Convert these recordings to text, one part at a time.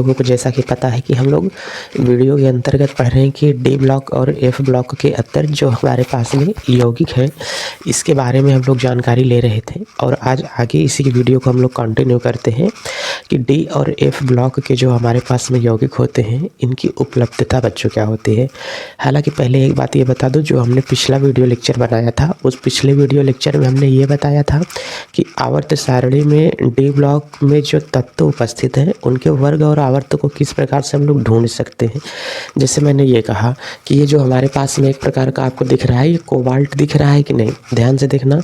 लोगों को जैसा कि पता है कि हम लोग वीडियो के अंतर्गत पढ़ रहे हैं कि डी ब्लॉक और एफ ब्लॉक के अंतर जो हमारे पास में यौगिक है, इसके बारे में हम लोग जानकारी ले रहे थे। और आज आगे इसी की वीडियो को हम लोग कंटिन्यू करते हैं कि डी और एफ ब्लॉक के जो हमारे पास में यौगिक होते हैं, इनकी उपलब्धता बच्चों क्या होती है। हालांकि पहले एक बात ये बता दूं, जो हमने पिछला वीडियो लेक्चर बनाया था, उस पिछले वीडियो लेक्चर में हमने ये बताया था कि आवर्त सारणी में डी ब्लॉक में जो तत्व उपस्थित हैं, उनके वर्ग और आवर्त को किस प्रकार से हम लोग ढूंढ सकते हैं। जैसे मैंने ये कहा कि ये जो हमारे पास में एक प्रकार का आपको दिख रहा है, ये कोबाल्ट दिख रहा है कि नहीं, ध्यान से देखना।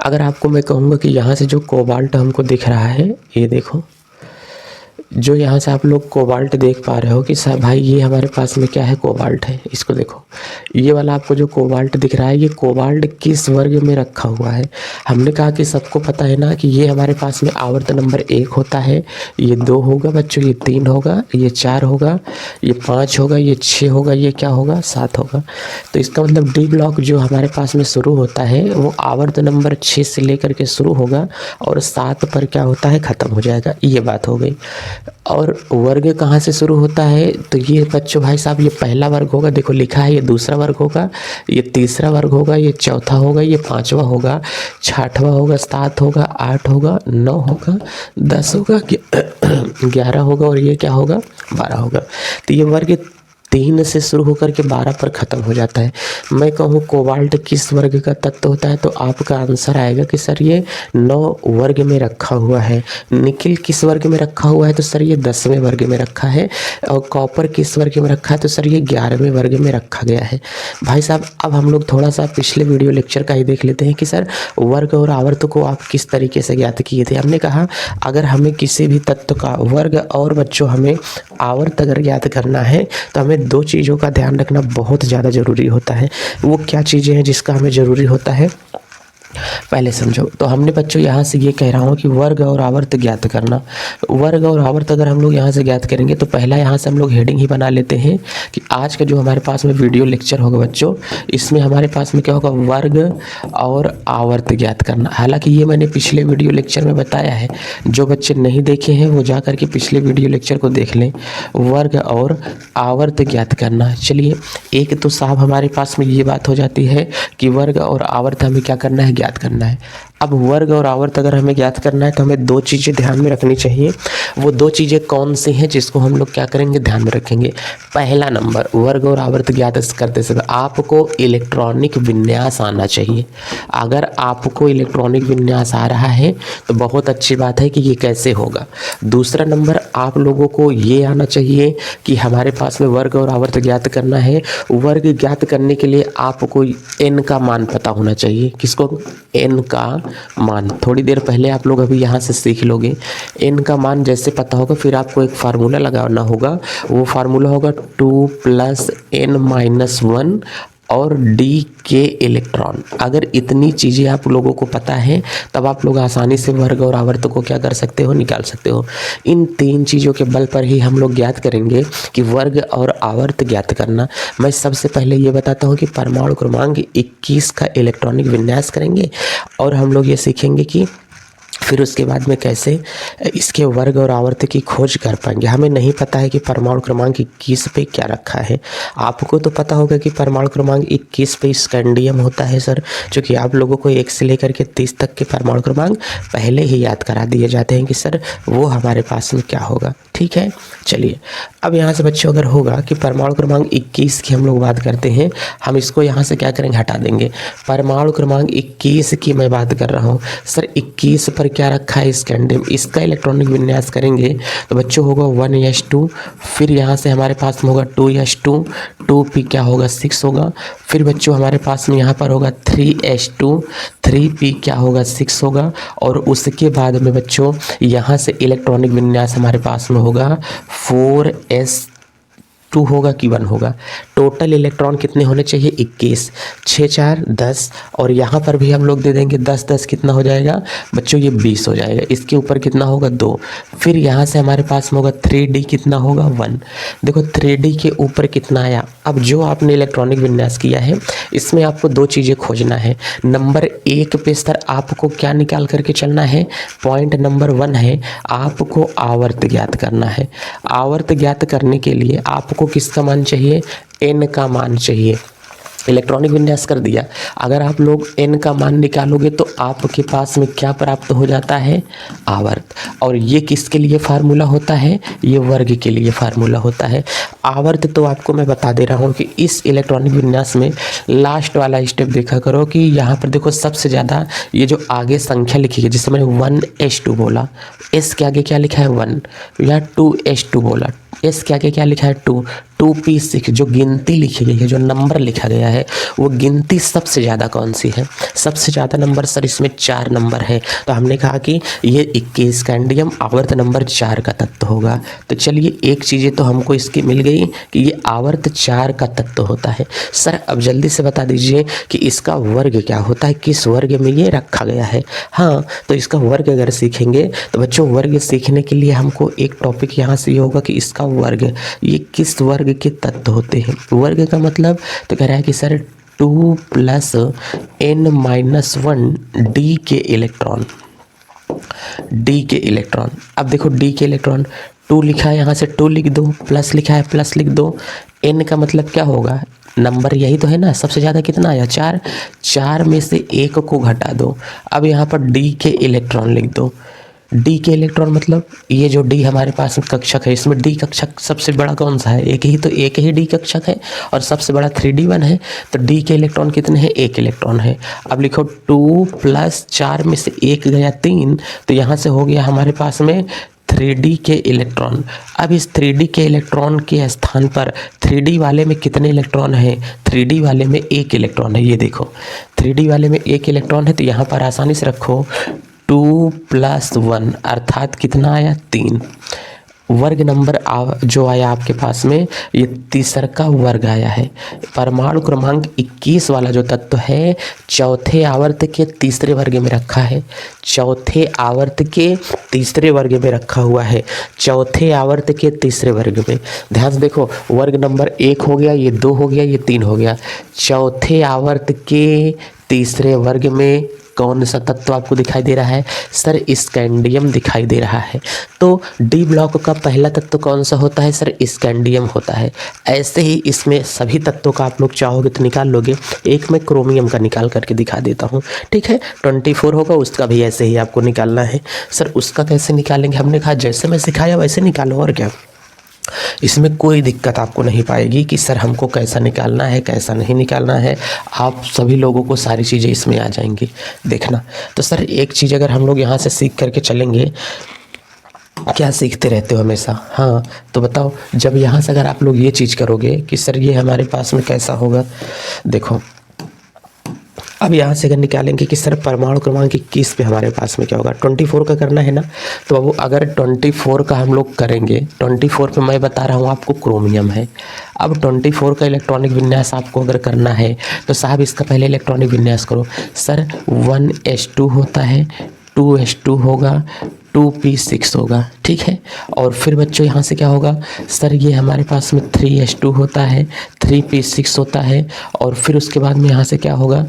अगर आपको मैं कहूँगा कि यहाँ से जो कोबाल्ट हमको दिख रहा है, ये देखो, जो यहाँ से आप लोग कोबाल्ट देख पा रहे हो कि साहब भाई ये हमारे पास में क्या है, कोबाल्ट है। इसको देखो, ये वाला आपको जो कोबाल्ट दिख रहा है, ये कोबाल्ट किस वर्ग में रखा हुआ है। हमने कहा कि सबको पता है ना कि ये हमारे पास में आवर्त नंबर 1 होता है, ये 2 होगा बच्चों, ये 3 होगा, ये 4 होगा, ये 5 होगा, ये 6 होगा, ये क्या होगा, 7 होगा। तो इसका मतलब डी ब्लॉक जो हमारे पास में शुरू होता है, वो आवर्त नंबर 6 से लेकर के शुरू होगा और 7 पर क्या होता है, ख़त्म हो जाएगा। ये बात हो गई। और वर्ग कहाँ से शुरू होता है, तो ये बच्चों भाई साहब, ये पहला वर्ग होगा, देखो लिखा है, ये दूसरा वर्ग होगा, ये तीसरा वर्ग होगा, ये चौथा होगा, ये 5वां होगा, 6वां होगा, 7 होगा, 8 होगा, 9 होगा, 10 होगा, 11 होगा और ये क्या होगा, 12 होगा। तो ये वर्ग 3 से शुरू होकर के 12 पर ख़त्म हो जाता है। मैं कहूँ कोबाल्ट किस वर्ग का तत्व होता है, तो आपका आंसर आएगा कि सर ये 9 वर्ग में रखा हुआ है। निकिल किस वर्ग में रखा हुआ है, तो सर ये 10वें वर्ग में रखा है। और कॉपर किस वर्ग में रखा है, तो सर ये 11वें वर्ग में रखा गया है। भाई साहब, अब हम लोग थोड़ा सा पिछले वीडियो लेक्चर का ही देख लेते हैं कि सर वर्ग और आवर्त को आप किस तरीके से ज्ञात किए थे। हमने कहा अगर हमें किसी भी तत्व का वर्ग और बच्चों हमें आवर्त अगर ज्ञात करना है, तो हमें 2 चीज़ों का ध्यान रखना बहुत ज़्यादा ज़रूरी होता है। वो क्या चीज़ें हैं जिसका हमें ज़रूरी होता है, पहले समझो। तो हमने बच्चों यहाँ से ये कह रहा हूँ कि वर्ग और आवर्त ज्ञात करना। वर्ग और आवर्त अगर हम लोग यहाँ से ज्ञात करेंगे, तो पहला यहाँ से हम लोग हेडिंग ही बना लेते हैं कि आज का जो हमारे पास में वीडियो लेक्चर होगा बच्चों, इसमें हमारे पास में क्या होगा, वर्ग और आवर्त ज्ञात करना। हालांकि ये मैंने पिछले वीडियो लेक्चर में बताया है, जो बच्चे नहीं देखे हैं वो जा करके पिछले वीडियो लेक्चर को देख लें। वर्ग और आवर्त ज्ञात करना। चलिए, एक तो साहब हमारे पास में ये बात हो जाती है कि वर्ग और आवर्त हमें क्या करना है, ज्ञात करना है। अब वर्ग और आवर्त अगर हमें ज्ञात करना है, तो हमें 2 चीज़ें ध्यान में रखनी चाहिए। वो 2 चीज़ें कौन सी हैं जिसको हम लोग क्या करेंगे, ध्यान में रखेंगे। पहला नंबर, वर्ग और आवर्त ज्ञात करते समय आपको इलेक्ट्रॉनिक विन्यास आना चाहिए। अगर आपको इलेक्ट्रॉनिक विन्यास आ रहा है तो बहुत अच्छी बात है कि ये कैसे होगा। दूसरा नंबर, आप लोगों को ये आना चाहिए कि हमारे पास में वर्ग और आवर्त ज्ञात करना है। वर्ग ज्ञात करने के लिए आपको n का मान पता होना चाहिए। किसको, n का मान। थोड़ी देर पहले आप लोग अभी यहाँ से सीख लोगे। n का मान जैसे पता होगा, फिर आपको एक फार्मूला लगाना होगा। वो फार्मूला होगा 2 + n-1 और d के इलेक्ट्रॉन। अगर इतनी चीज़ें आप लोगों को पता है, तब आप लोग आसानी से वर्ग और आवर्त को क्या कर सकते हो, निकाल सकते हो। इन 3 चीज़ों के बल पर ही हम लोग ज्ञात करेंगे कि वर्ग और आवर्त ज्ञात करना। मैं सबसे पहले ये बताता हूँ कि परमाणु क्रमांक 21 का इलेक्ट्रॉनिक विन्यास करेंगे, और हम लोग ये सीखेंगे कि फिर उसके बाद में कैसे इसके वर्ग और आवर्त की खोज कर पाएंगे। हमें नहीं पता है कि परमाणु क्रमांक 21 पे क्या रखा है। आपको तो पता होगा कि परमाणु क्रमांक 21 पे स्कैंडियम होता है सर, क्योंकि आप लोगों को 1 से लेकर के 30 तक के परमाणु क्रमांक पहले ही याद करा दिए जाते हैं कि सर वो हमारे पास में क्या होगा। ठीक है, चलिए अब यहाँ से बच्चों अगर होगा कि परमाणु क्रमांक 21 की हम लोग बात करते हैं, हम इसको यहाँ से क्या करेंगे, हटा देंगे। परमाणु क्रमांक 21 की मैं बात कर रहा हूँ। सर 21 पर क्या रखा है, स्कैंडियम। इसका इलेक्ट्रॉनिक विन्यास करेंगे तो बच्चों होगा 1s2, फिर यहाँ से हमारे पास में होगा 2s2, 2p क्या होगा, 6 होगा। फिर बच्चों हमारे पास में यहाँ पर होगा 3s2, 3p क्या होगा, 6 होगा। और उसके बाद में बच्चों यहाँ से इलेक्ट्रॉनिक विन्यास हमारे पास में होगा 4s 2 होगा कि 1 होगा। टोटल इलेक्ट्रॉन कितने होने चाहिए? 21। 6 4 10 और यहाँ पर भी हम लोग दे देंगे 10 10 कितना हो जाएगा बच्चों? ये 20 हो जाएगा। इसके ऊपर कितना होगा? 2। फिर यहाँ से हमारे पास में होगा 3D कितना होगा? 1। देखो 3D के ऊपर कितना आया? अब जो आपने इलेक्ट्रॉनिक विन्यास किया है इसमें आपको 2 चीज़ें खोजना है। नंबर 1 पे सर आपको क्या निकाल करके चलना है? पॉइंट नंबर 1 है आपको आवर्त ज्ञात करना है। आवर्त ज्ञात करने के लिए आपको किसका मान चाहिए? n का मान चाहिए। इलेक्ट्रॉनिक विन्यास कर दिया। अगर आप लोग n का मान निकालोगे तो आपके पास में क्या प्राप्त हो जाता है? आवर्त। और ये किसके लिए फार्मूला होता है? ये वर्ग के लिए फार्मूला होता है। आवर्त तो आपको मैं बता दे रहा हूँ कि इस इलेक्ट्रॉनिक विन्यास में लास्ट वाला स्टेप देखा करो कि यहाँ पर देखो सबसे ज़्यादा ये जो आगे संख्या लिखी है, जिससे मैंने 1s2 बोला, s के आगे क्या लिखा है? 1। यहाँ 2s2 बोला, s के आगे क्या लिखा है? 2। 2p6 जो गिनती लिखी गई है, जो नंबर लिखा गया है, वो गिनती सबसे ज़्यादा कौन सी है? सबसे ज़्यादा नंबर सर इसमें 4 नंबर है। तो हमने कहा कि ये 21 स्कैंडियम आवर्त नंबर 4 का तत्व होगा। तो चलिए एक चीज़ें तो हमको इसकी मिल गई कि ये आवर्त 4 का तत्व होता है। सर अब जल्दी से बता दीजिए कि इसका वर्ग क्या होता है, किस वर्ग में ये रखा गया है? हाँ, तो इसका वर्ग अगर सीखेंगे तो बच्चों वर्ग सीखने के लिए हमको एक टॉपिक यहाँ से ये होगा कि इसका वर्ग, ये किस वर्ग के तत्व होते हैं। वर्ग का मतलब तो कह रहा है कि सर 2 + n-1 d के इलेक्ट्रॉन, d के इलेक्ट्रॉन। अब देखो d के इलेक्ट्रॉन 2 लिखा है, यहाँ से 2 लिख दो, प्लस लिखा है प्लस लिख दो। n का मतलब क्या होगा? नंबर यही तो है ना, सबसे ज़्यादा कितना आया? 4। 4 में से 1 को घटा दो। अब यहाँ पर d के इलेक्ट्रॉन लिख दो। डी के इलेक्ट्रॉन मतलब ये जो डी हमारे पास में कक्षक है, इसमें डी कक्षक सबसे बड़ा कौन सा है? एक ही डी कक्षक है और सबसे बड़ा 3D1 है। तो डी के इलेक्ट्रॉन कितने हैं? 1 इलेक्ट्रॉन है। अब लिखो 2 + 4 में से 1 गया 3, तो यहाँ से हो गया हमारे पास में 3D के इलेक्ट्रॉन। अब इस 3D के इलेक्ट्रॉन के स्थान पर 3D वाले में कितने इलेक्ट्रॉन हैं? 3D वाले में 1 इलेक्ट्रॉन है। ये देखो 3D वाले में 1 इलेक्ट्रॉन है, तो यहाँ पर आसानी से रखो 2 + 1 अर्थात कितना आया? 3। वर्ग नंबर जो आया आपके पास में ये तीसरा का वर्ग आया है। परमाणु क्रमांक 21 वाला जो तत्व है चौथे आवर्त के तीसरे वर्ग में रखा है। चौथे आवर्त के तीसरे वर्ग में रखा हुआ है। चौथे आवर्त के तीसरे वर्ग में ध्यान से देखो, वर्ग नंबर 1 हो गया, ये 2 हो गया, ये 3 हो गया। चौथे आवर्त के तीसरे वर्ग में कौन सा तत्व आपको दिखाई दे रहा है? सर स्कैंडियम दिखाई दे रहा है। तो डी ब्लॉक का पहला तत्व कौन सा होता है? सर स्कैंडियम होता है। ऐसे ही इसमें सभी तत्वों का आप लोग चाहोगे तो निकाल लोगे। एक मैं क्रोमियम का निकाल करके दिखा देता हूँ, ठीक है? 24 होगा, उसका भी ऐसे ही आपको निकालना है। सर उसका कैसे निकालेंगे? हमने कहा जैसे मैं सिखाया वैसे निकालो, और क्या। इसमें कोई दिक्कत आपको नहीं पाएगी कि सर हमको कैसा निकालना है कैसा नहीं निकालना है। आप सभी लोगों को सारी चीज़ें इसमें आ जाएंगी, देखना। तो सर एक चीज़ अगर हम लोग यहाँ से सीख करके चलेंगे, क्या सीखते रहते हो हमेशा? हाँ, तो बताओ, जब यहाँ से अगर आप लोग ये चीज़ करोगे कि सर ये हमारे पास में कैसा होगा, देखो अब यहाँ से अगर निकालेंगे कि सर परमाणु क्रमांक 21 पे हमारे पास में क्या होगा? 24 का करना है ना। तो अब अगर 24 का हम लोग करेंगे, 24 पे मैं बता रहा हूँ आपको क्रोमियम है। अब 24 का इलेक्ट्रॉनिक विन्यास आपको अगर करना है तो साहब इसका पहले इलेक्ट्रॉनिक विन्यास करो। सर 1s2 होता है, 2s2 होगा, 2p6 होगा, ठीक है। और फिर बच्चों यहाँ से क्या होगा? सर ये हमारे पास में 3s2 होता है, 3p6 होता है, और फिर उसके बाद में यहाँ से क्या होगा?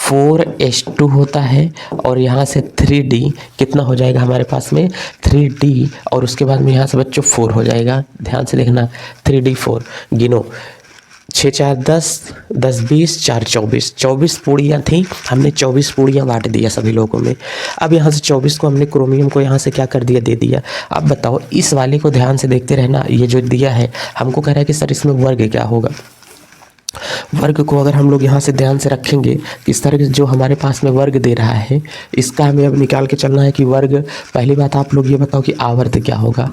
4s2 होता है, और यहाँ से 3d कितना हो जाएगा हमारे पास में? 3d, और उसके बाद में यहाँ से बच्चों 4 हो जाएगा। ध्यान से देखना, 3d 4 गिनो, 6 4 10 10 20 4 24 24 पूड़ियाँ थी, हमने 24 पूड़ियाँ बांट दिया सभी लोगों में। अब यहाँ से 24 को हमने क्रोमियम को यहाँ से क्या कर दिया? दे दिया। अब बताओ इस वाले को ध्यान से देखते रहना, ये जो दिया है हमको कह रहा है कि सर इसमें वर्ग क्या होगा। वर्ग को अगर हम लोग यहाँ से ध्यान से रखेंगे, इस तरह जो हमारे पास में वर्ग दे रहा है इसका हमें अब निकाल के चलना है कि वर्ग। पहली बात आप लोग ये बताओ कि आवर्त क्या होगा।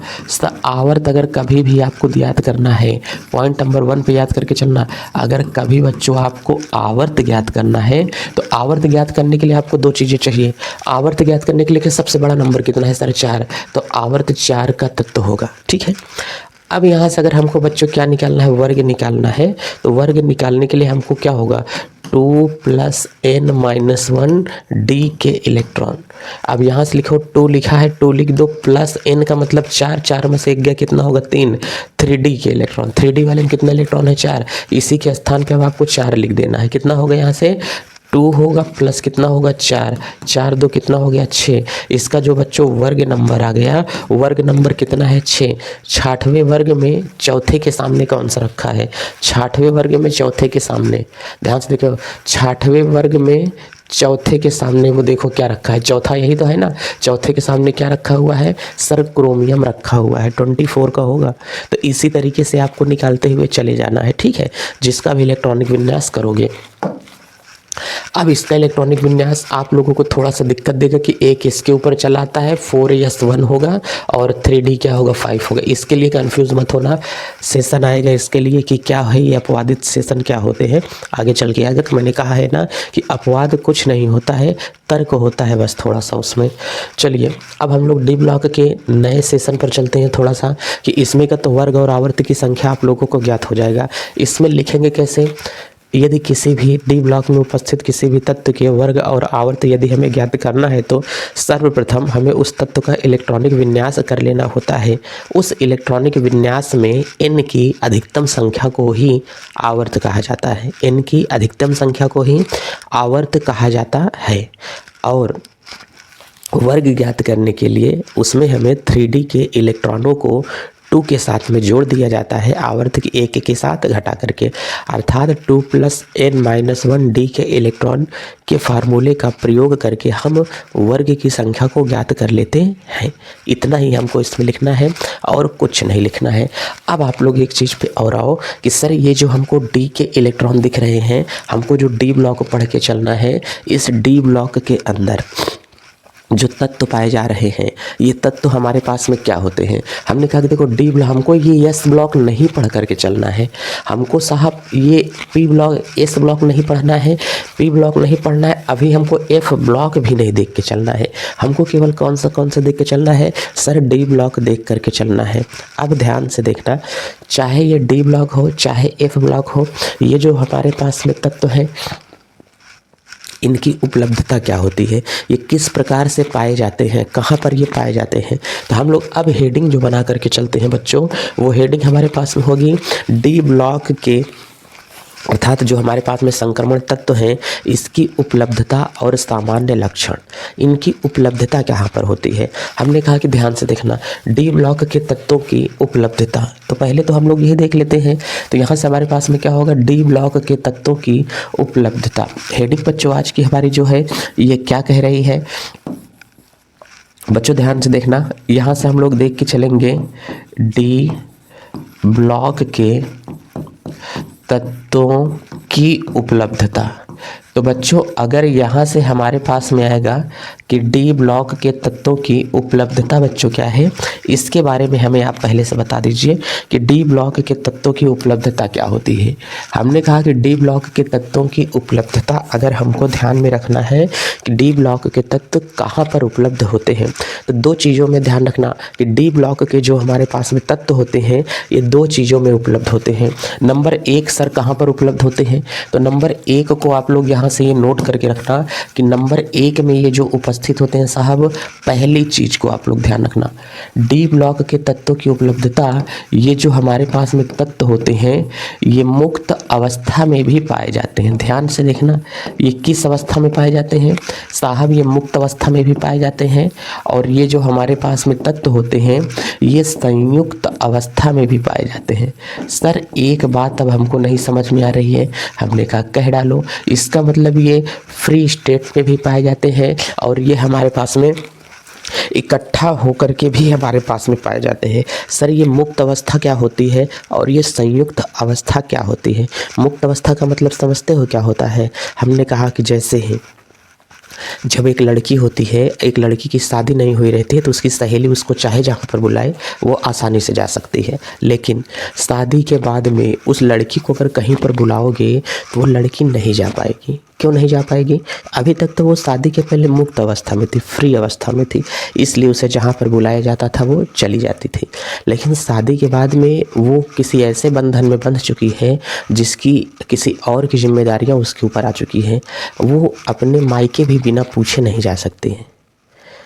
आवर्त अगर कभी भी आपको याद करना है, पॉइंट नंबर 1 पे याद करके चलना। अगर कभी बच्चों आपको आवर्त ज्ञात करना है तो आवर्त ज्ञात करने के लिए आपको 2 चीज़ें चाहिए। आवर्त ज्ञात करने के लिए सबसे बड़ा नंबर कितना है? सर 4। तो आवर्त 4 का तत्व होगा, ठीक है। अब यहाँ से अगर हमको बच्चों क्या निकालना है, वर्ग निकालना है, तो वर्ग निकालने के लिए हमको क्या होगा, 2 + n-1 d के इलेक्ट्रॉन। अब यहाँ से लिखो 2 लिखा है, 2 लिख दो, प्लस n का मतलब 4, 4 में से 1 गया, कितना होगा 3, 3d के इलेक्ट्रॉन। 3d वाले में कितना इलेक्ट्रॉन है, 4, इसी के स्थान पे अब आपको 4 लिख देना है। कितना होगा यहाँ से 2 होगा प्लस कितना होगा 4, 4 2 कितना हो गया 6। इसका जो बच्चों वर्ग नंबर आ गया, वर्ग नंबर कितना है 6। 6वें वर्ग में चौथे के सामने कौन सा रखा है, 6वें वर्ग में चौथे के सामने, ध्यान से देखो, 6वें वर्ग में चौथे के सामने वो देखो क्या रखा है, चौथा यही तो है ना, चौथे के सामने क्या रखा हुआ है, सर क्रोमियम रखा हुआ है, 24 का होगा। तो इसी तरीके से आपको निकालते हुए चले जाना है, ठीक है, जिसका भी इलेक्ट्रॉनिक विन्यास करोगे। अब इसका इलेक्ट्रॉनिक विन्यास आप लोगों को थोड़ा सा दिक्कत देगा कि एक इसके ऊपर चलाता है, 4s1 होगा और 3d क्या होगा 5 होगा। इसके लिए कंफ्यूज मत होना, सेशन आएगा इसके लिए कि क्या है ये अपवादित सेशन क्या होते हैं, आगे चल के आएगा। तो मैंने कहा है ना कि अपवाद कुछ नहीं होता है, तर्क होता है बस थोड़ा सा उसमें। चलिए अब हम लोग डी ब्लॉक के नए सेशन पर चलते हैं थोड़ा सा, कि इसमें का तो वर्ग और आवर्त की संख्या आप लोगों को ज्ञात हो जाएगा। इसमें लिखेंगे कैसे, यदि किसी भी डी ब्लॉक में उपस्थित किसी भी तत्व के वर्ग और आवर्त यदि हमें ज्ञात करना है, तो सर्वप्रथम हमें उस तत्व का इलेक्ट्रॉनिक विन्यास कर लेना होता है। उस इलेक्ट्रॉनिक विन्यास में n की अधिकतम संख्या को ही आवर्त कहा जाता है, n की अधिकतम संख्या को ही आवर्त कहा जाता है। और वर्ग ज्ञात करने के लिए उसमें हमें 3d के इलेक्ट्रॉनों को 2 के साथ में जोड़ दिया जाता है, आवर्त की 1 के साथ घटा करके, अर्थात 2 + n-1 d के इलेक्ट्रॉन के फार्मूले का प्रयोग करके हम वर्ग की संख्या को ज्ञात कर लेते हैं। इतना ही हमको इसमें लिखना है और कुछ नहीं लिखना है। अब आप लोग एक चीज़ पे और आओ कि सर ये जो हमको डी के इलेक्ट्रॉन दिख रहे हैं, हमको जो डी ब्लॉक पढ़ के चलना है, इस डी ब्लॉक के अंदर जो तत्व पाए जा रहे हैं, ये तत्व हमारे पास में क्या होते हैं। हमने कहा कि देखो डी ब्लॉक, हमको ये एस ब्लॉक नहीं पढ़ करके चलना है, हमको साहब ये पी ब्लॉक एस ब्लॉक नहीं पढ़ना है, पी ब्लॉक नहीं पढ़ना है, अभी हमको एफ ब्लॉक भी नहीं देख के चलना है, हमको केवल कौन सा देख के चलना है, सर डी ब्लॉक देख करके चलना है। अब ध्यान से देखना, चाहे ये डी ब्लॉक हो चाहे एफ ब्लॉक हो, ये जो हमारे पास में तत्व है, इनकी उपलब्धता क्या होती है, ये किस प्रकार से पाए जाते हैं, कहाँ पर ये पाए जाते हैं। तो हम लोग अब हेडिंग जो बना करके चलते हैं बच्चों, वो हेडिंग हमारे पास में होगी डी ब्लॉक के, अर्थात जो हमारे पास में संक्रमण तत्व हैं, इसकी उपलब्धता और सामान्य लक्षण, इनकी उपलब्धता कहाँ पर होती है। हमने कहा कि ध्यान से देखना, डी ब्लॉक के तत्वों की उपलब्धता, तो पहले तो हम लोग यही देख लेते हैं। तो यहाँ से हमारे पास में क्या होगा, डी ब्लॉक के तत्वों की उपलब्धता। हेडिंग बच्चों आज की हमारी जो है ये क्या कह रही है, बच्चों ध्यान से देखना, यहाँ से हम लोग देख के चलेंगे डी ब्लॉक के तत्वों की उपलब्धता। तो बच्चों अगर यहाँ से हमारे पास में आएगा कि डी ब्लॉक के तत्वों की उपलब्धता बच्चों क्या है, इसके बारे में हमें आप पहले से बता दीजिए कि डी ब्लॉक के तत्वों की उपलब्धता क्या होती है। हमने कहा कि डी ब्लॉक के तत्वों की उपलब्धता अगर हमको ध्यान में रखना है कि डी ब्लॉक के तत्व कहाँ पर उपलब्ध होते हैं, तो 2 चीज़ों में ध्यान रखना कि डी ब्लॉक के जो हमारे पास में तत्व होते हैं, ये 2 चीज़ों में उपलब्ध होते हैं। नंबर 1 सर कहाँ पर उपलब्ध होते हैं, तो नंबर 1 को आप लोग यहाँ से ये नोट करके रखना कि नंबर 1 में ये जो उपस्थित होते हैं साहब, पहली चीज को आप लोग ध्यान रखना, डी ब्लॉक के तत्वों की उपलब्धता, ये जो हमारे पास में तत्व होते हैं ये मुक्त अवस्था में भी पाए जाते हैं। ध्यान से देखना, ये किस अवस्था में पाए जाते हैं साहब, ये मुक्त अवस्था में भी पाए जाते हैं, और ये जो हमारे पास में तत्व होते हैं ये संयुक्त अवस्था में भी पाए जाते हैं। सर एक बात अब हमको नहीं समझ में आ रही है, हमने कहा कह डालो, इसका मतलब ये फ्री स्टेट में भी पाए जाते हैं और ये हमारे पास में इकट्ठा होकर के भी हमारे पास में पाए जाते हैं। सर ये मुक्त अवस्था क्या होती है और ये संयुक्त अवस्था क्या होती है। मुक्त अवस्था का मतलब समझते हो क्या होता है, हमने कहा कि जैसे ही जब एक लड़की होती है, एक लड़की की शादी नहीं हुई रहती है, तो उसकी सहेली उसको चाहे जहाँ पर बुलाए वो आसानी से जा सकती है, लेकिन शादी के बाद में उस लड़की को अगर कहीं पर बुलाओगे तो वो लड़की नहीं जा पाएगी। क्यों नहीं जा पाएगी? अभी तक तो वो शादी के पहले मुक्त अवस्था में थी, फ्री अवस्था में थी, इसलिए उसे जहाँ पर बुलाया जाता था वो चली जाती थी। लेकिन शादी के बाद में वो किसी ऐसे बंधन में बंध चुकी है जिसकी किसी और की जिम्मेदारियाँ उसके ऊपर आ चुकी हैं। वो अपने मायके भी बिना पूछे नहीं जा सकती हैं।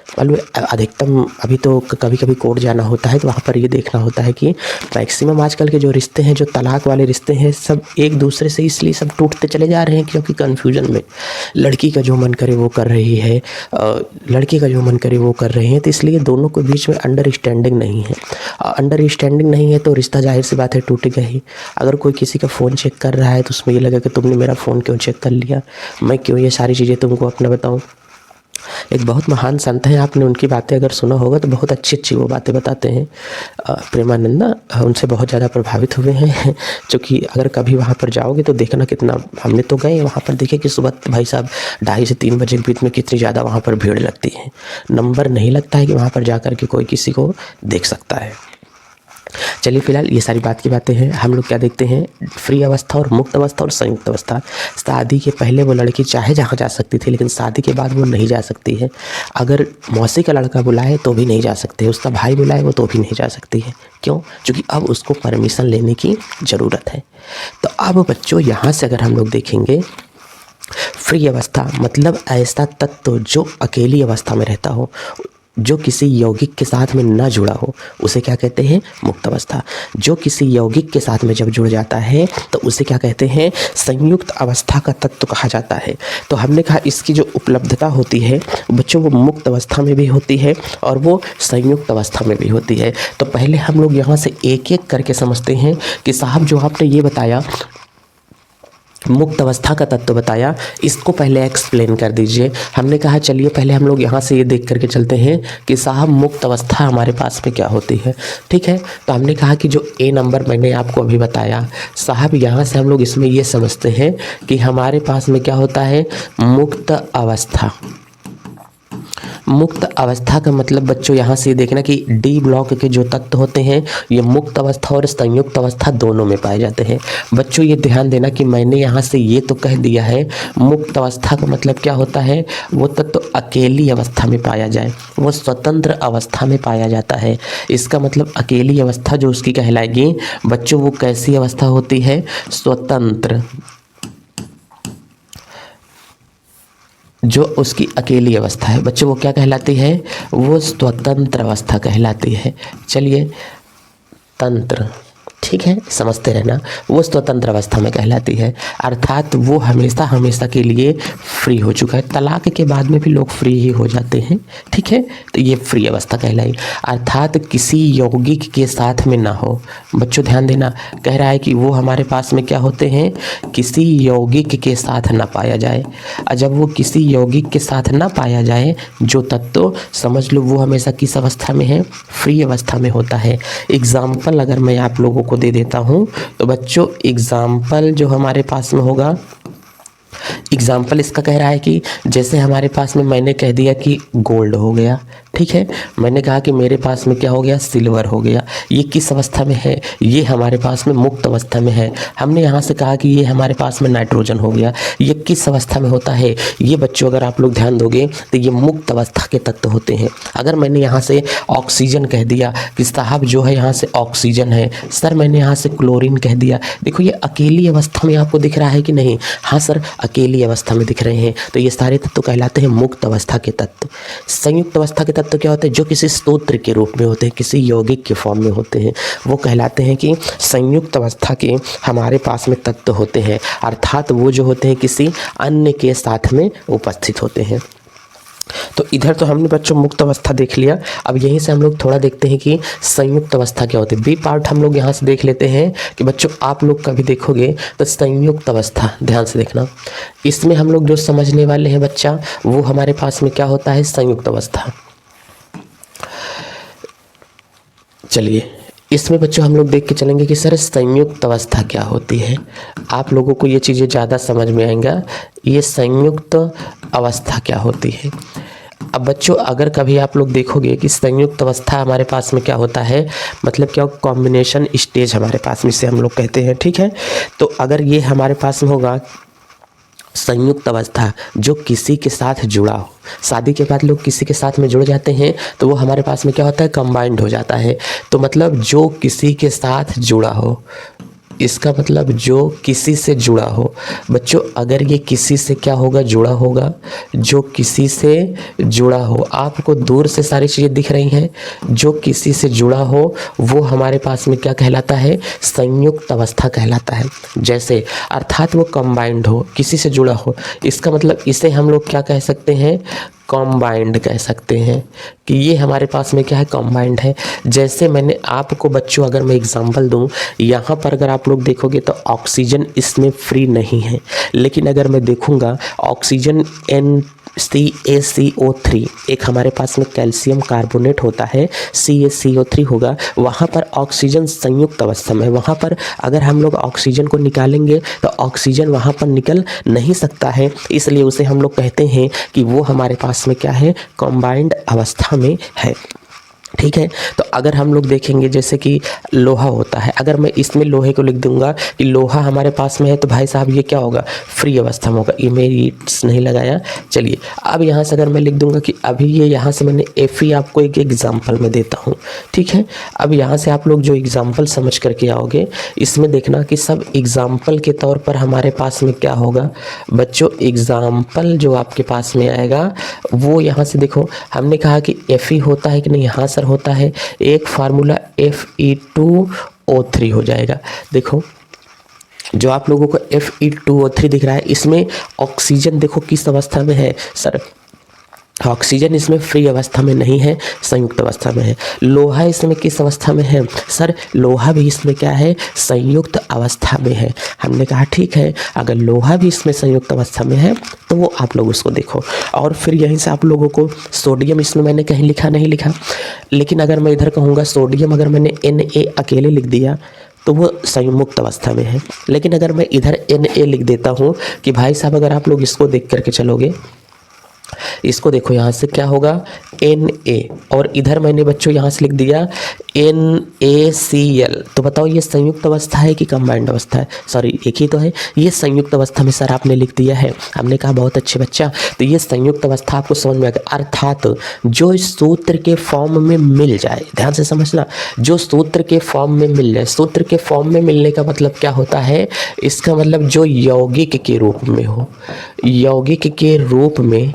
मालूम अधिकतम अभी तो कभी कभी कोर्ट जाना होता है तो वहाँ पर ये देखना होता है कि मैक्सिमम आजकल के जो रिश्ते हैं, जो तलाक वाले रिश्ते हैं, सब एक दूसरे से इसलिए सब टूटते चले जा रहे हैं क्योंकि कन्फ्यूजन में लड़की का जो मन करे वो कर रही है, लड़के का जो मन करे वो कर रहे हैं। तो इसलिए दोनों के बीच में अंडरस्टैंडिंग नहीं है। अंडरस्टैंडिंग नहीं है तो रिश्ता जाहिर सी बात है टूटेगा ही। अगर कोई किसी का फ़ोन चेक कर रहा है तो उसमें ये लगा कि तुमने मेरा फ़ोन क्यों चेक कर लिया, मैं क्यों ये सारी चीज़ें तुमको अपना बताऊँ। एक बहुत महान संत हैं, आपने उनकी बातें अगर सुना होगा तो बहुत अच्छी अच्छी वो बातें बताते हैं। प्रेमानंदा, उनसे बहुत ज़्यादा प्रभावित हुए हैं। क्योंकि अगर कभी वहाँ पर जाओगे तो देखना कितना, हमने तो गए वहाँ पर, देखे कि सुबह भाई साहब 2:30 से 3 बजे के बीच में कितनी ज़्यादा वहाँ पर भीड़ लगती है। नंबर नहीं लगता है कि वहाँ पर जा कर के कोई किसी को देख सकता है। चलिए फिलहाल ये सारी बात की बातें हैं। हम लोग क्या देखते हैं, फ्री अवस्था और मुक्त अवस्था और संयुक्त अवस्था। शादी के पहले वो लड़की चाहे जहाँ जा सकती थी, लेकिन शादी के बाद वो नहीं जा सकती है। अगर मौसी का लड़का बुलाए तो भी नहीं जा सकते, उसका भाई बुलाए वो तो भी नहीं जा सकती है। क्यों? क्योंकि अब उसको परमिशन लेने की ज़रूरत है। तो अब बच्चों यहाँ से अगर हम लोग देखेंगे, फ्री अवस्था मतलब ऐसा तत्व जो अकेली अवस्था में रहता हो, जो किसी यौगिक के साथ में न जुड़ा हो, उसे क्या कहते हैं? मुक्त अवस्था। जो किसी यौगिक के साथ में जब जुड़ जाता है तो उसे क्या कहते हैं? संयुक्त अवस्था का तत्व कहा जाता है। तो हमने कहा इसकी जो उपलब्धता होती है बच्चों वो मुक्त अवस्था में भी होती है और वो संयुक्त अवस्था में भी होती है। तो पहले हम लोग यहाँ से एक एक करके समझते हैं कि साहब जो आपने ये बताया, मुक्त अवस्था का तत्व बताया, इसको पहले एक्सप्लेन कर दीजिए। हमने कहा चलिए पहले हम लोग यहाँ से ये देख करके चलते हैं कि साहब मुक्त अवस्था हमारे पास में क्या होती है। ठीक है, तो हमने कहा कि जो ए नंबर मैंने आपको अभी बताया, साहब यहाँ से हम लोग इसमें ये समझते हैं कि हमारे पास में क्या होता है? मुक्त अवस्था। मुक्त अवस्था का मतलब बच्चों यहाँ से देखना कि डी ब्लॉक के जो तत्व होते हैं ये मुक्त अवस्था और संयुक्त अवस्था दोनों में पाए जाते हैं। बच्चों ये ध्यान देना कि मैंने यहाँ से ये तो कह दिया है, मुक्त अवस्था का मतलब क्या होता है? वो तत्व अकेली अवस्था में पाया जाए, वो स्वतंत्र अवस्था में पाया जाता है। इसका मतलब अकेली अवस्था जो उसकी कहलाएगी बच्चों, वो कैसी अवस्था होती है? स्वतंत्र। जो उसकी अकेली अवस्था है बच्चों वो क्या कहलाती है? वो स्वतंत्र अवस्था कहलाती है। चलिए, तंत्र, ठीक है, समझते रहना, वो स्वतंत्र अवस्था में कहलाती है। अर्थात वो हमेशा हमेशा के लिए फ्री हो चुका है। तलाक के बाद में भी लोग फ्री ही हो जाते हैं। ठीक है, तो ये फ्री अवस्था कहलाई। अर्थात किसी यौगिक के साथ में ना हो। बच्चों ध्यान देना, कह रहा है कि वो हमारे पास में क्या होते हैं? किसी यौगिक के साथ ना पाया जाए। और जब वो किसी यौगिक के साथ ना पाया जाए जो तत्व, समझ लो वो हमेशा किस अवस्था में है? फ्री अवस्था में होता है। एग्जाम्पल अगर मैं आप लोगों को दे देता हूं तो बच्चों एग्जाम्पल जो हमारे पास में होगा, एग्जाम्पल इसका कह रहा है कि जैसे हमारे पास में मैंने कह दिया कि गोल्ड हो गया। ठीक है, मैंने कहा कि मेरे पास में क्या हो गया? सिल्वर हो गया। ये किस अवस्था में है? ये हमारे पास में मुक्त अवस्था में है। हमने यहाँ से कहा कि ये हमारे पास में नाइट्रोजन हो गया। ये किस अवस्था में होता है? ये बच्चों अगर आप लोग ध्यान दोगे तो ये मुक्त अवस्था के तत्व होते हैं। अगर मैंने यहाँ से ऑक्सीजन कह दिया कि साहब जो है यहाँ से ऑक्सीजन है, सर मैंने यहाँ से क्लोरीन कह दिया, देखो ये अकेली अवस्था में आपको दिख रहा है कि नहीं? हाँ सर, अकेली अवस्था में दिख रहे हैं। तो ये सारे तत्व कहलाते हैं मुक्त अवस्था के तत्व। संयुक्त अवस्था के तत्व क्या होते हैं? जो किसी स्तोत्र के रूप में होते हैं, किसी यौगिक के फॉर्म में होते हैं, वो कहलाते हैं कि संयुक्त अवस्था के हमारे पास में तत्व होते हैं। अर्थात वो जो होते हैं किसी अन्य के साथ में उपस्थित होते हैं। तो इधर तो हमने बच्चों मुक्त अवस्था देख लिया। अब यहीं से हम लोग थोड़ा देखते हैं कि संयुक्त अवस्था क्या होती है। बी पार्ट हम लोग यहाँ से देख लेते हैं कि बच्चों आप लोग कभी देखोगे तो संयुक्त अवस्था ध्यान से देखना, इसमें हम लोग जो समझने वाले हैं बच्चा, वो हमारे पास में क्या होता है? संयुक्त अवस्था। चलिए इसमें बच्चों हम लोग देख के चलेंगे कि सर संयुक्त अवस्था क्या होती है। आप लोगों को ये चीज़ें ज़्यादा समझ में आएंगा, ये संयुक्त अवस्था क्या होती है। अब बच्चों अगर कभी आप लोग देखोगे कि संयुक्त अवस्था हमारे पास में क्या होता है, मतलब क्या कॉम्बिनेशन स्टेज हमारे पास में से हम लोग कहते हैं। ठीक है, तो अगर ये हमारे पास में होगा संयुक्त अवस्था जो किसी के साथ जुड़ा हो। शादी के बाद लोग किसी के साथ में जुड़ जाते हैं तो वो हमारे पास में क्या होता है, कंबाइंड हो जाता है। तो मतलब जो किसी के साथ जुड़ा हो, इसका मतलब जो किसी से जुड़ा हो। बच्चों अगर ये किसी से क्या होगा, जुड़ा होगा, जो किसी से जुड़ा हो। आपको दूर से सारी चीज़ें दिख रही हैं, जो किसी से जुड़ा हो वो हमारे पास में क्या कहलाता है, संयुक्त अवस्था कहलाता है। जैसे अर्थात वो कंबाइंड हो, किसी से जुड़ा हो, इसका मतलब इसे हम लोग क्या कह सकते हैं, कॉम्बाइंड कह सकते हैं कि ये हमारे पास में क्या है, कॉम्बाइंड है। जैसे मैंने आपको बच्चों अगर मैं एग्जांपल दूं, यहाँ पर अगर आप लोग देखोगे तो ऑक्सीजन इसमें फ्री नहीं है, लेकिन अगर मैं देखूंगा ऑक्सीजन NCaCO3 एक हमारे पास में कैल्शियम कार्बोनेट होता है, CaCO3 होगा, वहाँ पर ऑक्सीजन संयुक्त अवस्था में है। वहाँ पर अगर हम लोग ऑक्सीजन को निकालेंगे तो ऑक्सीजन वहाँ पर निकल नहीं सकता है, इसलिए उसे हम लोग कहते हैं कि वो हमारे पास में क्या है, कंबाइंड अवस्था में है। ठीक है, तो अगर हम लोग देखेंगे जैसे कि लोहा होता है, अगर मैं इसमें लोहे को लिख दूंगा कि लोहा हमारे पास में है तो भाई साहब ये क्या होगा, फ्री अवस्था में होगा। इमेज नहीं लगाया, चलिए अब यहाँ से अगर मैं लिख दूंगा कि अभी ये यहाँ से मैंने Fe आपको एक एग्जाम्पल में देता हूँ। ठीक है, अब यहाँ से आप लोग जो एग्जाम्पल समझ करके आओगे, इसमें देखना कि सब एग्जाम्पल के तौर पर हमारे पास में क्या होगा बच्चों, एग्जाम्पल जो आपके पास में आएगा वो यहाँ से देखो, हमने कहा कि Fe होता है कि नहीं, हाँ सर होता है। एक फार्मूला Fe2O3 हो जाएगा। देखो जो आप लोगों को Fe2O3 दिख रहा है, इसमें ऑक्सीजन देखो किस अवस्था में है सर, ऑक्सीजन इसमें फ्री अवस्था में नहीं है, संयुक्त अवस्था में है। लोहा इसमें किस अवस्था में है सर, लोहा भी इसमें क्या है, संयुक्त अवस्था में है। हमने कहा ठीक है, अगर लोहा भी इसमें संयुक्त अवस्था में है तो वो आप लोग उसको देखो। और फिर यहीं से आप लोगों को सोडियम, इसमें मैंने कहीं लिखा नहीं लिखा, लेकिन अगर मैं इधर कहूँगा सोडियम, अगर मैंने Na अकेले लिख दिया तो वो संयुक्त अवस्था में है। लेकिन अगर मैं इधर Na लिख देता हूँ कि भाई साहब अगर आप लोग इसको देख करके चलोगे, इसको देखो यहाँ से क्या होगा Na, और इधर मैंने बच्चों यहाँ से लिख दिया NaCl, तो बताओ ये संयुक्त अवस्था है कि कंबाइंड अवस्था है, सॉरी एक ही तो है, ये संयुक्त अवस्था में सर आपने लिख दिया है। हमने कहा बहुत अच्छे बच्चा, तो ये संयुक्त अवस्था आपको समझ में आ गया। अर्थात जो इस सूत्र के फॉर्म में मिल जाए, ध्यान से समझना, जो सूत्र के फॉर्म में मिल जाए, सूत्र के फॉर्म में मिलने का मतलब क्या होता है, इसका मतलब जो यौगिक के रूप में हो, यौगिक के रूप में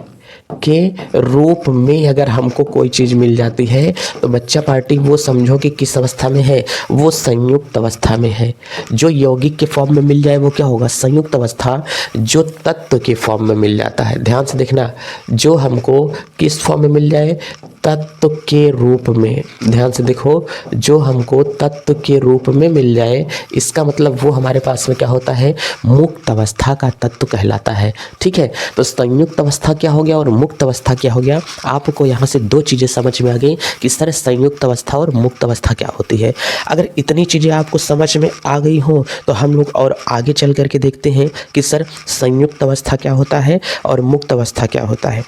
अगर हमको कोई चीज़ मिल जाती है तो बच्चा पार्टी वो समझो कि किस अवस्था में है, वो संयुक्त अवस्था में है। जो यौगिक के फॉर्म में मिल जाए वो क्या होगा, संयुक्त अवस्था। जो तत्व के फॉर्म में मिल जाता है, ध्यान से देखना, जो हमको किस फॉर्म में मिल जाए, तत्व के रूप में, ध्यान से देखो, जो हमको तत्व के रूप में मिल जाए, इसका मतलब वो हमारे पास में क्या होता है, मुक्त अवस्था का तत्व कहलाता है। ठीक है, तो संयुक्त अवस्था क्या हो गया और मुक्त अवस्था क्या हो गया। आपको यहाँ से दो चीज़ें समझ में आ गई कि सर संयुक्त अवस्था और मुक्त अवस्था क्या होती है। अगर इतनी चीज़ें आपको समझ में आ गई हो तो हम लोग और आगे चल करके देखते हैं कि सर संयुक्त अवस्था क्या होता है और मुक्त अवस्था क्या होता है।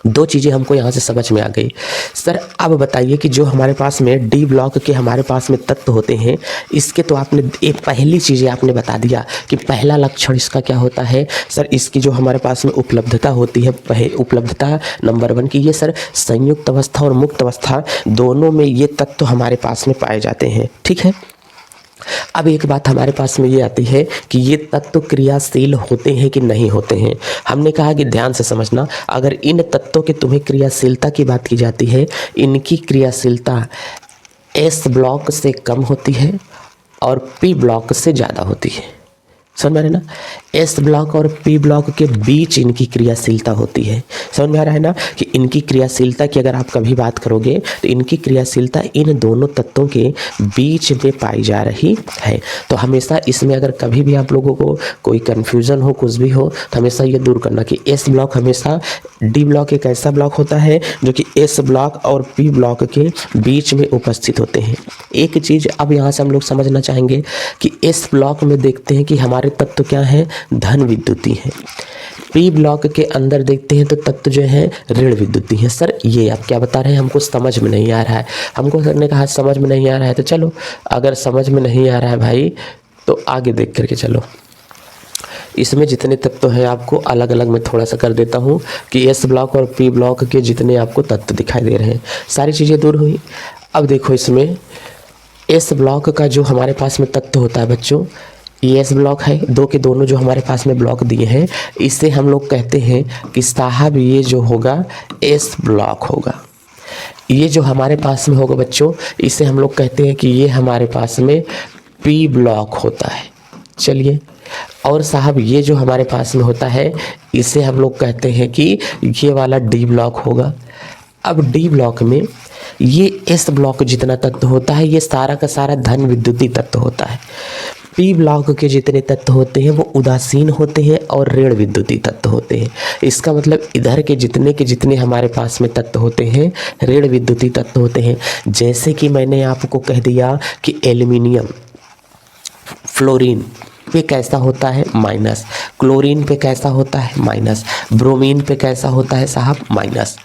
दो चीज़ें हमको यहाँ से समझ में आ गई। सर अब बताइए कि जो हमारे पास में डी ब्लॉक के हमारे पास में तत्व होते हैं, इसके तो आपने एक पहली चीज़ें आपने बता दिया कि पहला लक्षण इसका क्या होता है सर, इसकी जो हमारे पास में उपलब्धता होती है, उपलब्धता नंबर 1 की ये सर संयुक्त अवस्था और मुक्त अवस्था दोनों में ये तत्व हमारे पास में पाए जाते हैं। ठीक है, अब एक बात हमारे पास में ये आती है कि ये तत्व क्रियाशील होते हैं कि नहीं होते हैं। हमने कहा कि ध्यान से समझना, अगर इन तत्वों के तुम्हें क्रियाशीलता की बात की जाती है, इनकी क्रियाशीलता S ब्लॉक से कम होती है और P ब्लॉक से ज़्यादा होती है। समझ में आ रहा है ना, S ब्लॉक और P ब्लॉक के बीच इनकी क्रियाशीलता होती है। समझ में आ रहा है ना कि इनकी क्रियाशीलता की अगर आप कभी बात करोगे तो इनकी क्रियाशीलता इन दोनों तत्वों के बीच में पाई जा रही है। तो हमेशा इसमें अगर कभी भी आप लोगों को कोई कन्फ्यूज़न हो, कुछ भी हो, तो हमेशा ये दूर करना कि S ब्लॉक हमेशा D ब्लॉक एक ऐसा ब्लॉक होता है जो कि S ब्लॉक और P ब्लॉक के बीच में उपस्थित होते हैं। एक चीज़ अब यहाँ से हम लोग समझना चाहेंगे कि S ब्लॉक में देखते हैं कि हमारे तत्व क्या है, धन विद्युती है। P ब्लॉक के अंदर देखते हैं तो तत्व जो है ऋण विद्युती है। सर ये आप क्या बता रहे हैं, हमको समझ में नहीं आ रहा है। हमको सर ने कहा समझ में नहीं आ रहा है, तो चलो अगर समझ में नहीं आ रहा है भाई तो आगे देख करके चलो। इसमें जितने तत्व हैं आपको अलग अलग मैं थोड़ा सा कर देता हूँ कि एस ब्लॉक और पी ब्लॉक के जितने आपको तत्व दिखाई दे रहे हैं सारी चीज़ें दूर हुई। अब देखो इसमें एस ब्लॉक का जो हमारे पास में तत्व होता है बच्चों, ये एस ब्लॉक है, दो के दोनों जो हमारे पास में ब्लॉक दिए हैं इससे हम लोग कहते हैं कि साहब ये जो होगा एस ब्लॉक होगा। ये जो हमारे पास में होगा बच्चों इसे हम लोग कहते हैं कि ये हमारे पास में पी ब्लॉक होता है। चलिए, और साहब ये जो हमारे पास में होता है इसे हम लोग कहते हैं कि ये वाला डी ब्लॉक होगा। अब डी ब्लॉक में ये एस ब्लॉक जितना तत्व होता है ये सारा का सारा धन विद्युतीय तत्व होता है। पी ब्लॉक के जितने तत्व होते हैं वो उदासीन होते हैं और ऋण विद्युतीय तत्व होते हैं। इसका मतलब इधर के जितने हमारे पास में तत्व होते हैं ऋण विद्युतीय तत्व होते हैं। जैसे कि मैंने आपको कह दिया कि एल्युमिनियम फ्लोरीन पे कैसा होता है माइनस, क्लोरीन पे कैसा होता है माइनस, ब्रोमीन पे कैसा होता है साहब माइनस,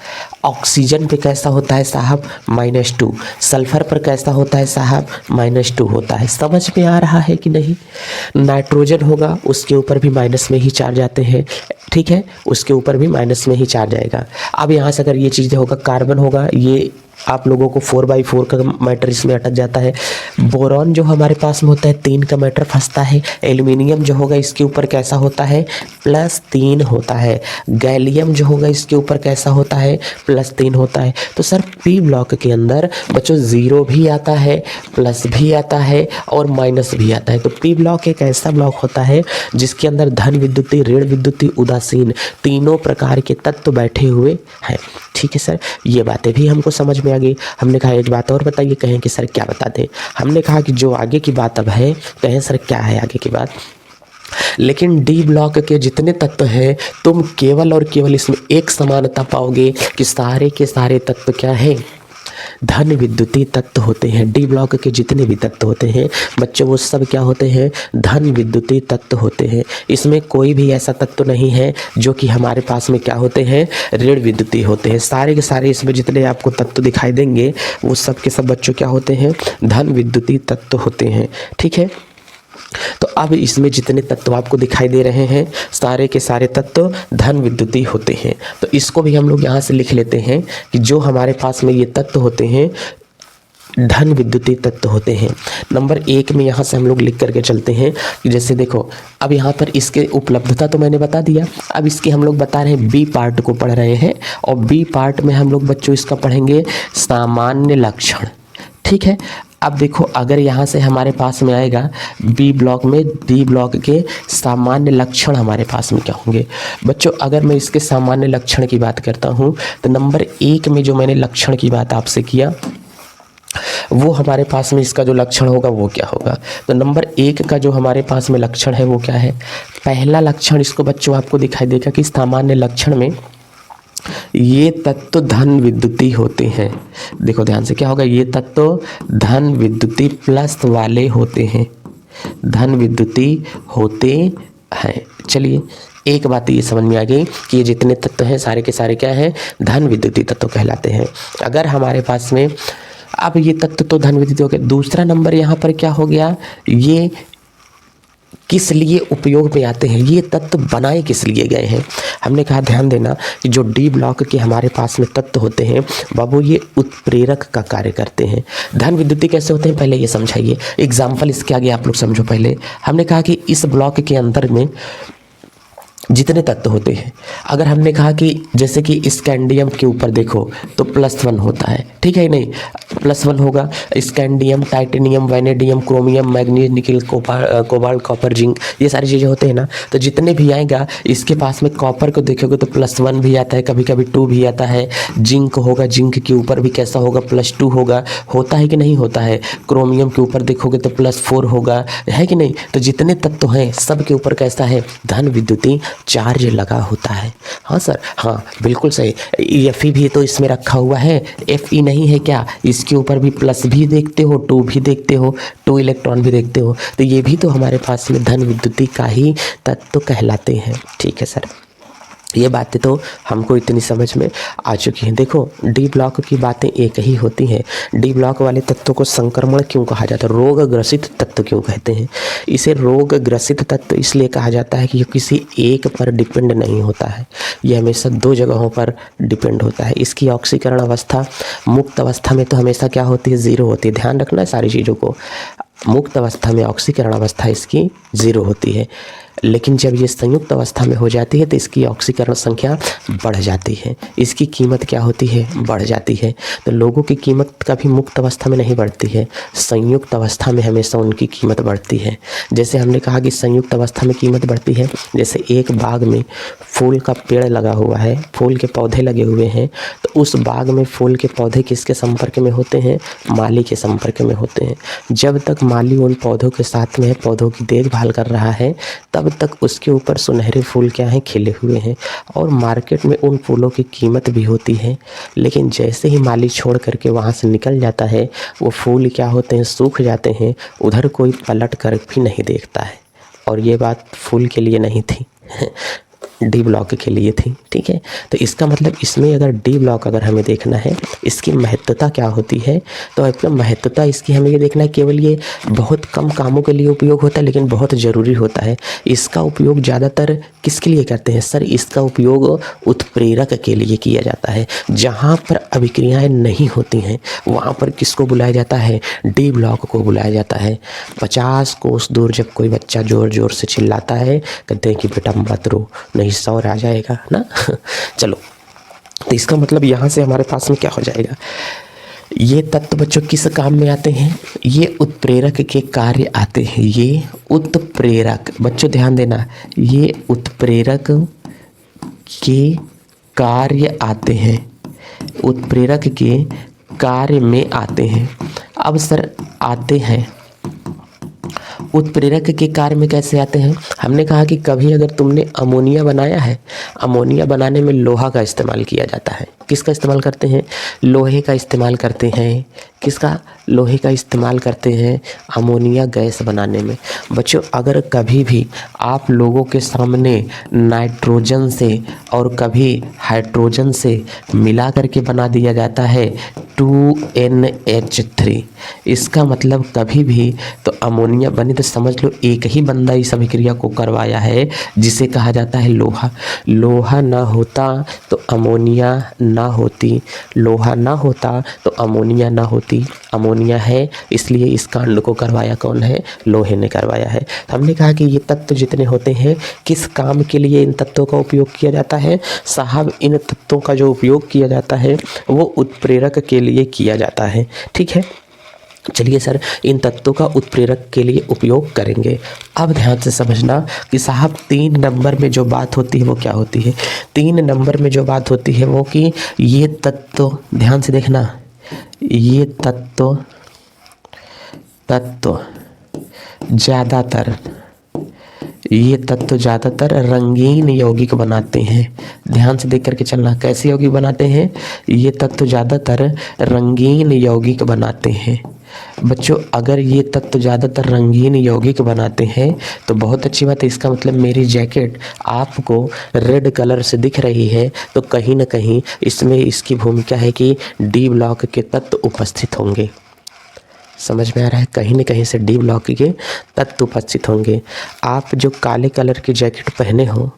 ऑक्सीजन पे कैसा होता है साहब -2, सल्फर पर कैसा होता है साहब -2 होता है। समझ में आ रहा है कि नहीं? नाइट्रोजन होगा उसके ऊपर भी माइनस में ही चार्ज आते हैं, ठीक है, उसके ऊपर भी माइनस में ही चार्ज आएगा। अब यहाँ से अगर ये चीज़ें होगा, कार्बन होगा, ये आप लोगों को 4/4 का मैटर इसमें अटक जाता है। बोरॉन जो हमारे पास में होता है 3 का मैटर फंसता है। एल्युमिनियम जो होगा इसके ऊपर कैसा होता है +3 होता है। गैलियम जो होगा इसके ऊपर कैसा होता है +3 होता है। तो सर पी ब्लॉक के अंदर बच्चों 0 भी आता है, प्लस भी आता है और माइनस भी आता है। तो पी ब्लॉक एक ऐसा ब्लॉक होता है जिसके अंदर धन विद्युतीय, ऋण विद्युतीय, उदासीन तीनों प्रकार के तत्व बैठे हुए हैं। ठीक है सर, ये बातें भी हमको समझ में आ गई। हमने कहा एक बात और बताइए, कहें कि सर क्या बता दें। हमने कहा कि जो आगे की बात अब है, कहें सर क्या है आगे की बात। लेकिन डी ब्लॉक के जितने तत्व हैं तुम केवल और केवल इसमें एक समानता पाओगे कि सारे के सारे तत्व क्या हैं, धन विद्युतीय तत्व होते हैं। डी ब्लॉक के जितने भी तत्व होते हैं बच्चों वो सब क्या होते हैं, धन विद्युतीय तत्व होते हैं। इसमें कोई भी ऐसा तत्व नहीं है जो कि हमारे पास में क्या होते हैं, ऋण विद्युतीय होते हैं। सारे के सारे इसमें जितने आपको तत्व दिखाई देंगे वो सब के सब बच्चों क्या होते हैं, धन विद्युतीय तत्व होते हैं। ठीक है, तो अब इसमें जितने तत्व आपको दिखाई दे रहे हैं सारे के सारे तत्व धन विद्युतीय होते हैं। तो इसको भी हम लोग यहाँ से लिख लेते हैं कि जो हमारे पास में ये तत्व होते हैं धन विद्युतीय तत्व होते हैं। नंबर 1 में यहाँ से हम लोग लिख करके चलते हैं कि जैसे देखो अब यहाँ पर इसके उपलब्धता तो मैंने बता दिया। अब इसके हम लोग बता रहे हैं बी पार्ट को पढ़ रहे हैं और बी पार्ट में हम लोग बच्चों इसका पढ़ेंगे सामान्य लक्षण। ठीक है, अब देखो अगर यहाँ से हमारे पास में आएगा बी ब्लॉक में डी ब्लॉक के सामान्य लक्षण हमारे पास में क्या होंगे बच्चों। अगर मैं इसके सामान्य लक्षण की बात करता हूँ तो नंबर 1 में जो मैंने लक्षण की बात आपसे किया वो हमारे पास में इसका जो लक्षण होगा वो क्या होगा। तो नंबर 1 का जो हमारे पास में लक्षण है वो क्या है, पहला लक्षण इसको बच्चों आपको दिखाई देगा कि सामान्य लक्षण में ये तत्व धन विद्युतीय होते हैं। देखो ध्यान से क्या होगा, ये तत्व धन विद्युतीय प्लस वाले होते हैं, धन विद्युतीय होते हैं। चलिए एक बात ये समझ में आ गई कि ये जितने तत्व हैं सारे के सारे क्या हैं, धन विद्युतीय तत्व कहलाते हैं। अगर हमारे पास में अब ये तत्व तो धन विद्युतीय हो गया, दूसरा नंबर यहाँ पर क्या हो गया, ये किस लिए उपयोग में आते हैं, ये तत्व बनाए किस लिए गए हैं। हमने कहा ध्यान देना कि जो डी ब्लॉक के हमारे पास में तत्व होते हैं बाबू ये उत्प्रेरक का कार्य करते हैं। धन विद्युतीय कैसे होते हैं पहले ये समझाइए, एग्जाम्पल इसके आगे आप लोग समझो। पहले हमने कहा कि इस ब्लॉक के अंदर में जितने तत्व होते हैं, अगर हमने कहा कि जैसे कि स्कैंडियम के ऊपर देखो तो +1 होता है, ठीक है नहीं, +1 होगा। Scandium, titanium, vanadium, chromium, manganese, निकल, कोबाल्ट, कॉपर, जिंक, ये सारी चीज़ें होते हैं ना। तो जितने भी आएगा इसके पास में कॉपर को देखोगे तो +1 भी आता है, कभी कभी 2 भी आता है। जिंक होगा, जिंक के ऊपर भी कैसा होगा, +2 होगा, होता है कि नहीं होता है। क्रोमियम के ऊपर देखोगे तो +4 होगा, है कि नहीं। तो जितने तत्व हैं सब के ऊपर कैसा है, धन विद्युतीय चार्ज लगा होता है। हाँ सर, हाँ बिल्कुल सही। Fe भी तो इसमें रखा हुआ है, Fe नहीं है क्या, इसके ऊपर भी प्लस भी देखते हो, 2 भी देखते हो, 2 इलेक्ट्रॉन भी देखते हो। तो ये भी तो हमारे पास में धन विद्युतीय का ही तत्व कहलाते हैं। ठीक है सर, ये बातें तो हमको इतनी समझ में आ चुकी हैं। देखो डी ब्लॉक की बातें एक ही होती हैं। डी ब्लॉक वाले तत्वों को संक्रमण क्यों कहा जाता है, रोग ग्रसित तत्व क्यों कहते हैं? इसे रोग ग्रसित तत्व इसलिए कहा जाता है कि ये किसी एक पर डिपेंड नहीं होता है, ये हमेशा दो जगहों पर डिपेंड होता है। इसकी ऑक्सीकरण अवस्था मुक्त अवस्था में तो हमेशा क्या होती है, ज़ीरो होती है। ध्यान रखना है सारी चीज़ों को। मुक्त अवस्था में ऑक्सीकरण अवस्था इसकी ज़ीरो होती है, लेकिन जब ये संयुक्त अवस्था में हो जाती है तो इसकी ऑक्सीकरण संख्या बढ़ जाती है, इसकी कीमत क्या होती है, बढ़ जाती है। तो लोगों की कीमत कभी मुक्त अवस्था में नहीं बढ़ती है, संयुक्त अवस्था में हमेशा उनकी कीमत बढ़ती है। जैसे हमने कहा कि संयुक्त अवस्था में कीमत बढ़ती है, जैसे एक बाग में फूल का पेड़ लगा हुआ है, फूल के पौधे लगे हुए हैं, तो उस बाग में फूल के पौधे किसके संपर्क में होते हैं, माली के संपर्क में होते हैं। जब तक माली उन पौधों के साथ में है, पौधों की देखभाल कर रहा है, तब तक उसके ऊपर सुनहरे फूल क्या हैं, खिले हुए हैं और मार्केट में उन फूलों की कीमत भी होती है। लेकिन जैसे ही माली छोड़ करके वहाँ से निकल जाता है, वो फूल क्या होते हैं, सूख जाते हैं, उधर कोई पलट कर भी नहीं देखता है। और ये बात फूल के लिए नहीं थी डी ब्लॉक के लिए थी, ठीक है। तो इसका मतलब इसमें अगर डी ब्लॉक अगर हमें देखना है, इसकी महत्वता क्या होती है, तो अपना महत्वता इसकी हमें ये देखना है, केवल ये बहुत कम कामों के लिए उपयोग होता है लेकिन बहुत ज़रूरी होता है। इसका उपयोग ज़्यादातर किसके लिए करते हैं सर? इसका उपयोग उत्प्रेरक के लिए किया जाता है। जहाँ पर अभिक्रियाएँ नहीं होती हैं वहाँ पर किसको बुलाया जाता है, डी ब्लॉक को बुलाया जाता है। 50 कोस दूर जब कोई बच्चा ज़ोर ज़ोर से चिल्लाता है, कहते हैं कि बेटा मत रो, नहीं 100 आ जाएगा ना चलो, तो इसका मतलब यहाँ से हमारे पास में क्या हो जाएगा, ये तत्व बच्चों किस काम में आते हैं, ये उत्प्रेरक के कार्य आते हैं। ये उत्प्रेरक, बच्चों ध्यान देना, ये उत्प्रेरक के कार्य आते हैं, उत्प्रेरक के कार्य में आते हैं। अब सर आते हैं उत्प्रेरक के कार्य में कैसे आते हैं? हमने कहा कि कभी अगर तुमने अमोनिया बनाया है, अमोनिया बनाने में लोहा का इस्तेमाल किया जाता है। किसका इस्तेमाल करते हैं? लोहे का इस्तेमाल करते हैं। किसका? लोहे का इस्तेमाल करते हैं अमोनिया गैस बनाने में। बच्चों अगर कभी भी आप लोगों के सामने नाइट्रोजन से और कभी हाइड्रोजन से मिला करके बना दिया जाता है 2NH3, इसका मतलब कभी भी तो अमोनिया बने तो समझ लो एक ही बंदा इस अभिक्रिया को करवाया है, जिसे कहा जाता है लोहा। लोहा ना होता तो अमोनिया ना होती, लोहा ना होता तो अमोनिया ना होती। अमोनिया है इसलिए इस कांड को करवाया कौन है? लोहे ने करवाया है। तो हमने कहा कि ये तत्व जितने होते हैं किस काम के लिए इन तत्वों का उपयोग किया जाता है साहब? इन तत्वों का जो उपयोग किया जाता है वो उत्प्रेरक के लिए किया जाता है, ठीक है। चलिए सर, इन तत्वों का उत्प्रेरक के लिए उपयोग करेंगे। अब ध्यान से समझना कि साहब 3 नंबर में जो बात होती है वो क्या होती है? 3 नंबर में जो बात होती है वो कि ये तत्व, ध्यान से देखना, ये तत्व ज़्यादातर, ये तत्व ज़्यादातर रंगीन यौगिक बनाते हैं। ध्यान से देख करके चलना, कैसे यौगिक बनाते हैं? ये तत्व ज़्यादातर रंगीन यौगिक बनाते हैं। बच्चों अगर ये तत्व ज़्यादातर रंगीन यौगिक बनाते हैं तो बहुत अच्छी बात है। इसका मतलब मेरी जैकेट आपको रेड कलर से दिख रही है तो कहीं ना कहीं इसमें इसकी भूमिका है कि डी ब्लॉक के तत्व उपस्थित होंगे। समझ में आ रहा है? कहीं न कहीं से डी ब्लॉक के तत्व उपस्थित होंगे। आप जो काले कलर की जैकेट पहने हो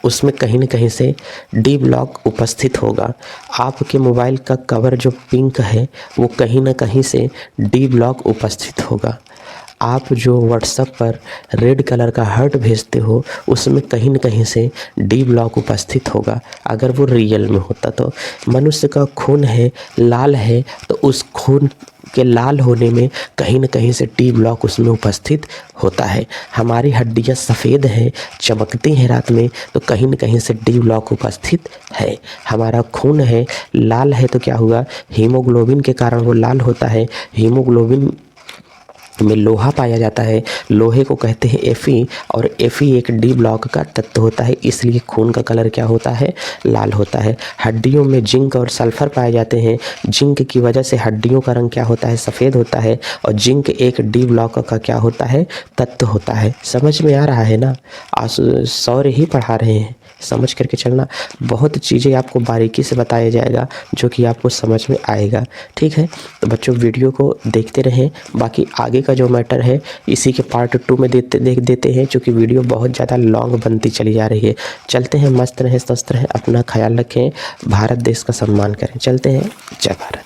उसमें कहीं न कहीं से डी ब्लॉक उपस्थित होगा। आपके मोबाइल का कवर जो पिंक है वो कहीं न कहीं से डी ब्लॉक उपस्थित होगा। आप जो व्हाट्सएप पर रेड कलर का हार्ट भेजते हो उसमें कहीं न कहीं से डी ब्लॉक उपस्थित होगा, अगर वो रियल में होता तो। मनुष्य का खून है, लाल है, तो उस खून के लाल होने में कहीं न कहीं से डी ब्लॉक उसमें उपस्थित होता है। हमारी हड्डियां सफ़ेद हैं, चमकती हैं रात में, तो कहीं न कहीं से डी ब्लॉक उपस्थित है। हमारा खून है, लाल है, तो क्या हुआ? हीमोग्लोबिन के कारण वो लाल होता है। हीमोग्लोबिन में लोहा पाया जाता है, लोहे को कहते हैं Fe, और Fe एक डी ब्लॉक का तत्व होता है, इसलिए खून का कलर क्या होता है? लाल होता है। हड्डियों में जिंक और सल्फर पाए जाते हैं, जिंक की वजह से हड्डियों का रंग क्या होता है? सफ़ेद होता है, और जिंक एक डी ब्लॉक का क्या होता है? तत्व होता है। समझ में आ रहा है ना? आप सौर्य ही पढ़ा रहे हैं, समझ करके चलना। बहुत चीज़ें आपको बारीकी से बताया जाएगा जो कि आपको समझ में आएगा, ठीक है। तो बच्चों वीडियो को देखते रहें, बाकी आगे का जो मैटर है इसी के पार्ट 2 में देख देते हैं, क्योंकि वीडियो बहुत ज़्यादा लॉन्ग बनती चली जा रही है। चलते हैं, मस्त रहें, स्वस्थ रहें, अपना ख्याल रखें, भारत देश का सम्मान करें। चलते हैं, जय भारत।